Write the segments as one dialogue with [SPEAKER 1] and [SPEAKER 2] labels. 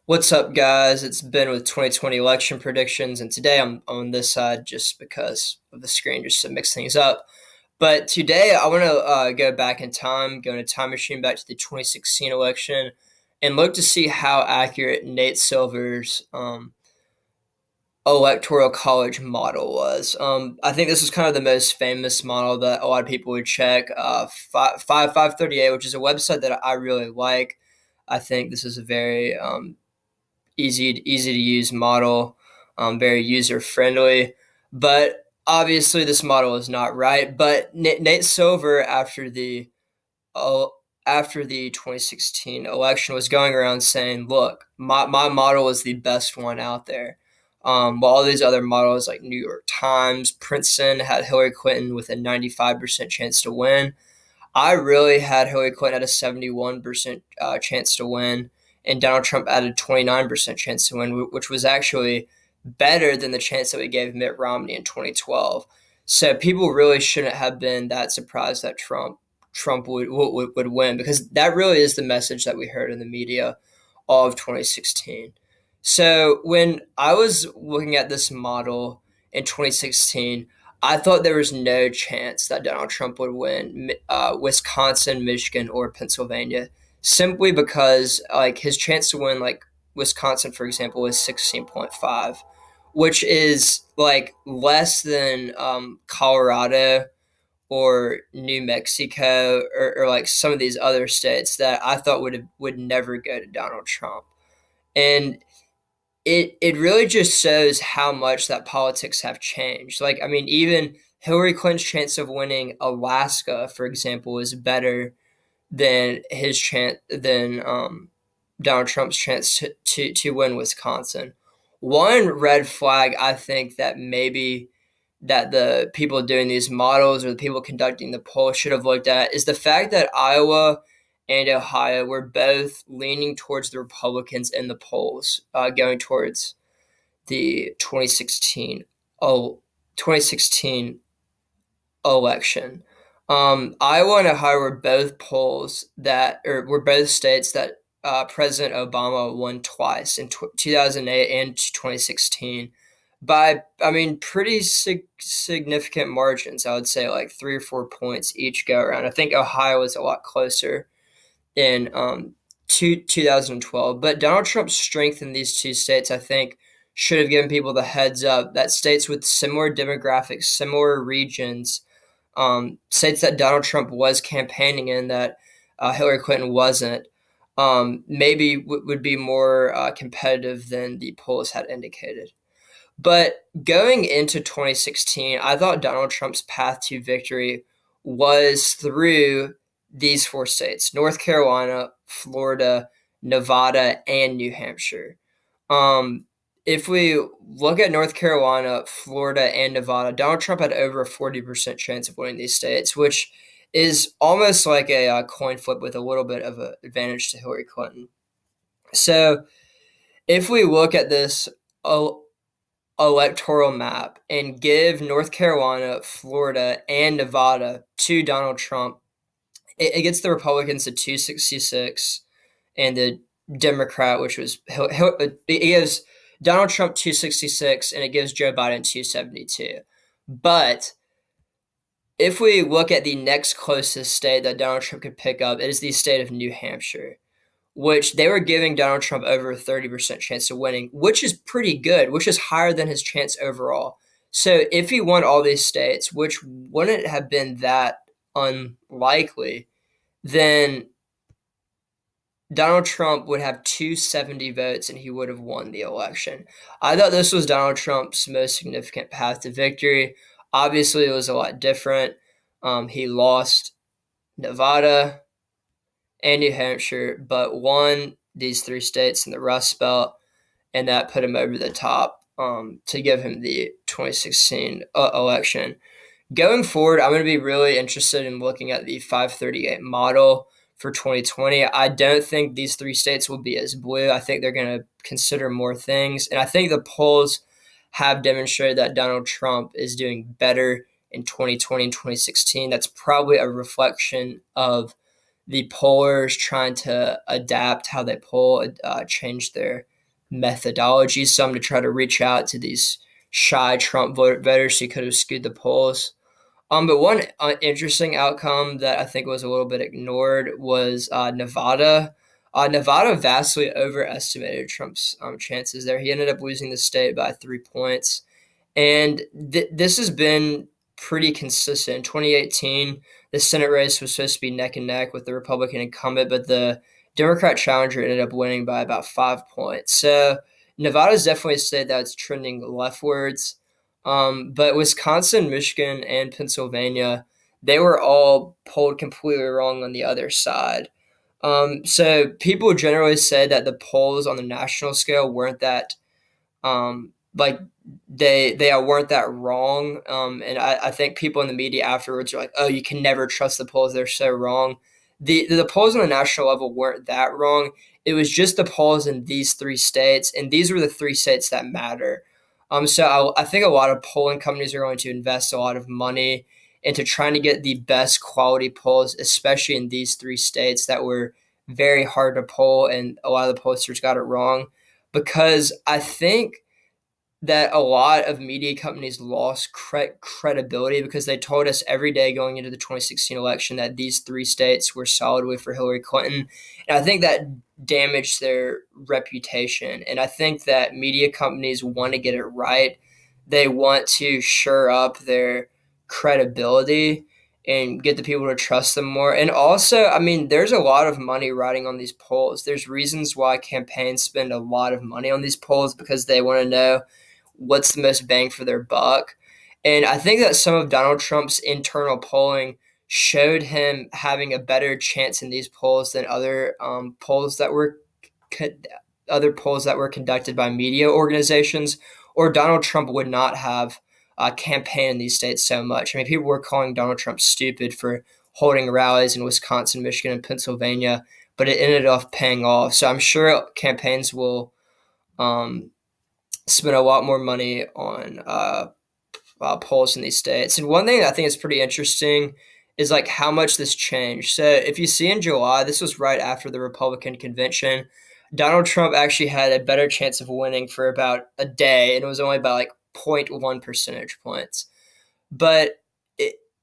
[SPEAKER 1] What's up, guys? It's Ben with 2020 election predictions, and today I'm on this side just because of the screen, just to mix things up. But today I want to go back in time, go in a time machine back to the 2016 election, and look to see how accurate Nate Silver's electoral college model was. I think this is kind of the most famous model that a lot of people would check. FiveThirtyEight, which is a website that I really like. I think this is a very easy to use model, very user friendly. But obviously, this model is not right. But Nate Silver, after the 2016 election, was going around saying, "Look, my model is the best one out there." While all these other models like New York Times, Princeton had Hillary Clinton with a 95% chance to win. I really had Hillary Clinton at a 71% chance to win, and Donald Trump had a 29% chance to win, which was actually better than the chance that we gave Mitt Romney in 2012. So people really shouldn't have been that surprised that Trump would win, because that really is the message that we heard in the media all of 2016. So when I was looking at this model in 2016, I thought there was no chance that Donald Trump would win Wisconsin, Michigan, or Pennsylvania, simply because like his chance to win like Wisconsin, for example, was 16.5, which is like less than Colorado or New Mexico or like some of these other states that I thought would never go to Donald Trump. And it really just shows how much that politics have changed. Like, I mean, even Hillary Clinton's chance of winning Alaska, for example, is better than his chance than Donald Trump's chance to win Wisconsin. One red flag I think that maybe that the people doing these models or the people conducting the poll should have looked at is the fact that Iowa and Ohio were both leaning towards the Republicans in the polls, going towards the 2016 election. Iowa and Ohio were both were both states that President Obama won twice in 2008 and 2016 by, I mean, pretty significant margins. I would say like 3 or 4 points each go around. I think Ohio was a lot closer in 2012. But Donald Trump's strength in these two states, I think, should have given people the heads up that states with similar demographics, similar regions, states that Donald Trump was campaigning in that Hillary Clinton wasn't, maybe would be more competitive than the polls had indicated. But going into 2016, I thought Donald Trump's path to victory was through these four states: North Carolina, Florida, Nevada, and New Hampshire. If we look at North Carolina, Florida, and Nevada, Donald Trump had over a 40% chance of winning these states, which is almost like a coin flip with a little bit of an advantage to Hillary Clinton. So if we look at this electoral map and give North Carolina, Florida, and Nevada to Donald Trump, it gets the Republicans to 266 and the Democrat, which was it gives Donald Trump 266 and it gives Joe Biden 272. But if we look at the next closest state that Donald Trump could pick up, it is the state of New Hampshire, which they were giving Donald Trump over a 30% chance of winning, which is pretty good, which is higher than his chance overall. So if he won all these states, which wouldn't have been that unlikely, then Donald Trump would have 270 votes and he would have won the election. I thought this was Donald Trump's most significant path to victory. Obviously, it was a lot different. He lost Nevada and New Hampshire, but won these three states in the Rust Belt, and that put him over the top to give him the 2016 election. Going forward, I'm going to be really interested in looking at the 538 model for 2020. I don't think these three states will be as blue. I think they're going to consider more things, and I think the polls have demonstrated that Donald Trump is doing better in 2020 and 2016. That's probably a reflection of the pollers trying to adapt how they poll, change their methodology, some to try to reach out to these shy Trump voters who could have skewed the polls. But one interesting outcome that I think was a little bit ignored was Nevada. Nevada vastly overestimated Trump's chances there. He ended up losing the state by 3 points. And this has been pretty consistent. In 2018, the Senate race was supposed to be neck and neck with the Republican incumbent, but the Democrat challenger ended up winning by about 5 points. So Nevada is definitely a state that's trending leftwards. But Wisconsin, Michigan, and Pennsylvania, they were all polled completely wrong on the other side. So people generally say that the polls on the national scale weren't that they weren't that wrong. And I think people in the media afterwards are like, oh, you can never trust the polls. They're so wrong. The polls on the national level weren't that wrong. It was just the polls in these 3 states, and these were the 3 states that matter. So I think a lot of polling companies are going to invest a lot of money into trying to get the best quality polls, especially in these 3 states that were very hard to poll, and a lot of the pollsters got it wrong, because I think that a lot of media companies lost credibility because they told us every day going into the 2016 election that these 3 states were solidly for Hillary Clinton. And I think that damaged their reputation. And I think that media companies want to get it right. They want to shore up their credibility and get the people to trust them more. And also, I mean, there's a lot of money riding on these polls. There's reasons why campaigns spend a lot of money on these polls, because they want to know what's the most bang for their buck. And I think that some of Donald Trump's internal polling showed him having a better chance in these polls than other polls that were conducted by media organizations, or Donald Trump would not have campaigned in these states so much. I mean, people were calling Donald Trump stupid for holding rallies in Wisconsin, Michigan, and Pennsylvania, but it ended up paying off. So I'm sure campaigns will spend a lot more money on polls in these states. And one thing I think is pretty interesting is like how much this changed. So if you see in July, this was right after the Republican convention, Donald Trump actually had a better chance of winning for about a day, and it was only by like 0.1 percentage points. But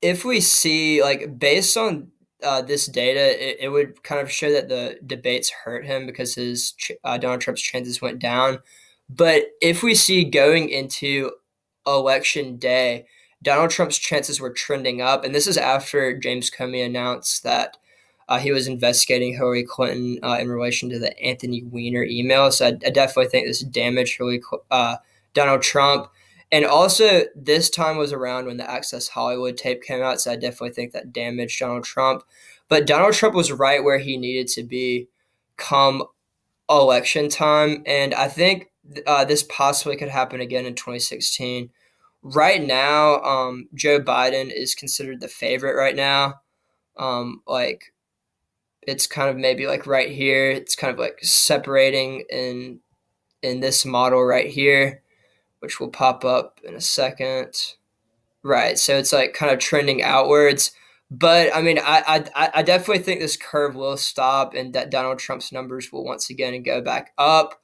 [SPEAKER 1] if we see, like, based on this data, it would kind of show that the debates hurt him because his Donald Trump's chances went down. But if we see going into election day, Donald Trump's chances were trending up. And this is after James Comey announced that he was investigating Hillary Clinton in relation to the Anthony Weiner email. So I definitely think this damaged Donald Trump. And also, this time was around when the Access Hollywood tape came out, so I definitely think that damaged Donald Trump. But Donald Trump was right where he needed to be come election time, and I think this possibly could happen again in 2016. Right now, Joe Biden is considered the favorite right now. Like, it's kind of maybe like right here. It's kind of like separating in this model right here, which will pop up in a second. Right, so it's like kind of trending outwards. But, I mean, I definitely think this curve will stop and that Donald Trump's numbers will once again go back up.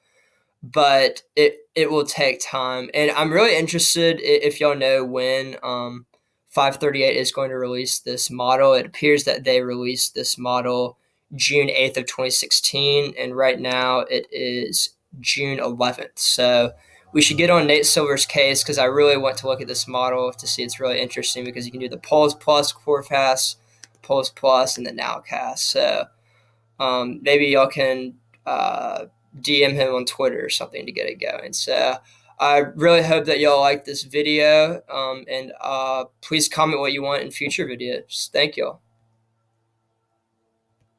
[SPEAKER 1] But it will take time. And I'm really interested if y'all know when FiveThirtyEight is going to release this model. It appears that they released this model June 8th of 2016. And right now it is June 11th. So we should get on Nate Silver's case because I really want to look at this model to see. It's really interesting because you can do the polls plus forecast, polls plus, and the nowcast. So maybe y'all can DM him on Twitter or something to get it going. So I really hope that y'all like this video, and please comment what you want in future videos. Thank y'all.